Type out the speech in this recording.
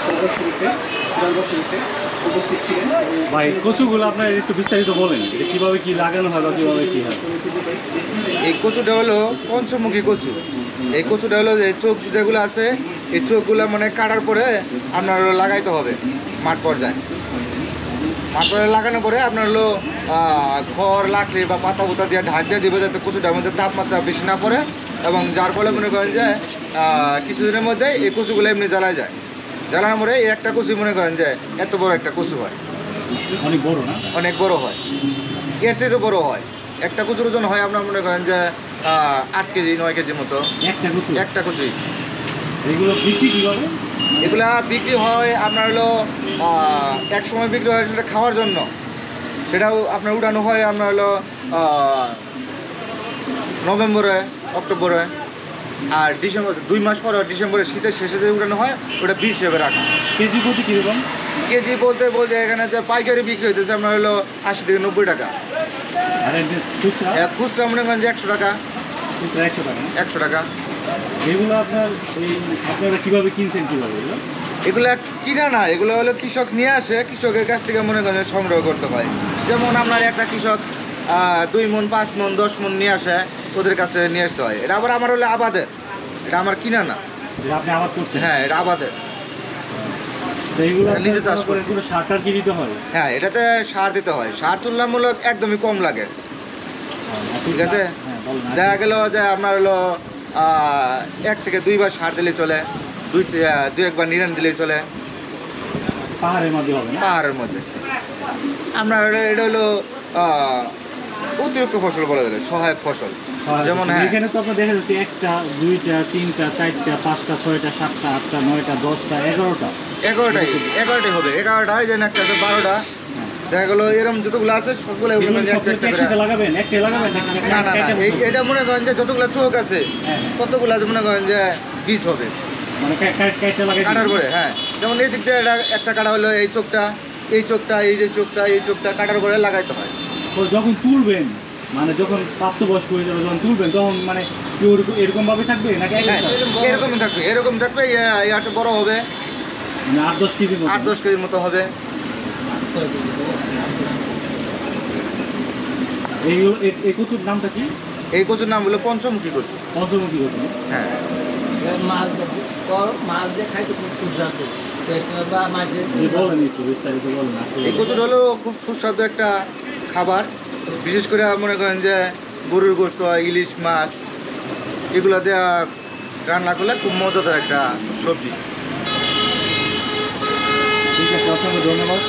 প্রদর্শনীতে উপস্থিত ছিলেন। ভাই কচুগুলো আপনার একটু বিস্তারিত বলেন, এটা কীভাবে কী লাগানো হয় বা কীভাবে কী হয়? এই কচুটা হলো পঞ্চমুখী কচু। এই কচুটা হলো যে চোখ যেগুলো আছে, এই চোখগুলো মানে কাটার পরে আপনার হলো লাগাইতে হবে মাঠ পর্যায়ে। মাঠ পর্যায়ে লাগানোর পরে আপনার হলো খড় লাকড়ি বা পাতা পুতা দিয়ে ঢাক দিয়ে দিবে, যাতে কচুটার মধ্যে তাপমাত্রা বেশি না পড়ে, এবং যার ফলে মনে করেন যে কিছুদিনের মধ্যে এই কচুগুলো এমনি জ্বালা যায়। জ্বালানোর পরে এই একটা কচু মনে করেন যে এত বড় একটা কচু হয়, অনেক বড় না? অনেক বড় হয়, এর থেকে বড় হয়। একটা কচুর ওজন হয় আপনার মনে করেন যে 8 কেজি 9 কেজির মতো একটা কচুই। এগুলো বিক্রি কীভাবে? এগুলা বিক্রি হয় আপনার হলো এক সময় বিক্রি হয় সেটা খাওয়ার জন্য, সেটাও আপনার উঠানো হয় আপনার হলো নভেম্বরে অক্টোবরে, আর ডিসেম্বর 2 মাস পরে ডিসেম্বরে শীতের শেষে যে উঠানো হয় ওটা বীজ হিসেবে রাখা। কেজি প্রতি কীরকম? কেজি বলতে এখানে যে পাইকারি বিক্রি হইতেছে আপনার হলো 80 থেকে 90 টাকা। আর খুচরা? খুচরা মনে করেন যে 100 টাকা। 100 টাকা। এগুলো আপনারা কীভাবে কিনছেন কীভাবে? এগুলা কিনা না, এগুলো হলো কৃষক নিয়ে আসে, কৃষকের কাছ থেকে মনে করেন সংগ্রহ করতে হয়। যেমন আপনার একটা কৃষক 2 মণ 5 মণ 10 মণ নিয়ে আসে, ওদের কাছে নিয়ে আসতে হয়। এটা আবার আমার হলো আবাদের, এটা আমার কিনা না। আপনি আবাদ করছেন? হ্যাঁ, এটা আবাদের, নিজে চাষ করে। সারটার কি দিতে হয়? হ্যাঁ, এটাতে সার দিতে হয়। সার তুলনামূলক একদমই কম লাগে। ঠিক আছে, দেখা গেল যে আপনার হলো 1 থেকে 2 বার সার দিলেই চলে, 2 একবার নিরান দিলেই চলে। পাহাড়ের মধ্যে হবে না? পাহাড়ের মধ্যে আপনার এটা হলো অতিরিক্ত ফসল বলা যায়, সহায়ক ফসল। যেমন এখানে তো আপনার দেখা যাচ্ছে 1টা 2টা 3টা 4টা 5টা 6টা 7টা 8টা 9টা 10টা 11টা 11টাই হবে। 11টা হয়, যেন একটা 12টা দেখা গেলো। এরকম যতগুলো আছে সবগুলো লাগাবেন। না না না, এটা মনে করেন যে যতগুলো চোখ আছে ততগুলো মনে করেন যে বীজ হবে মানে কাটার পরে। হ্যাঁ, যেমন এই দিক দিয়ে একটা কাটা হলো, এই চোখটা এই চোখটা এই যে চোখটা এই চোখটা কাটার পরে লাগাইতে হয়। তো যখন তুলবেন, মানে যখন প্রাপ্তবয়স্ক হয়ে যাবে যখন তুলবেন, তখন মানে এরকম ভাবে থাকবে নাকি? এরকম থাকবে, আর বড় হবে, মানে 8-10 কেজি 8-10 কেজির মতো হবে। এই কচুর নামটা কি? এই কচুর নাম হলো পঞ্চমুখী কচু। পঞ্চমুখী কচু? হ্যাঁ, মাছ দিয়ে খাইতে খুব সুস্বাদু। এই কচুটা হলো খুব সুস্বাদু একটা খাবার। বিশেষ করে মনে করেন যে গরুর গোস্ত, ইলিশ মাছ এগুলো দেওয়া রান্না করলে খুব মজাদার একটা সবজি। ঠিক আছে, অসংখ্য ধন্যবাদ।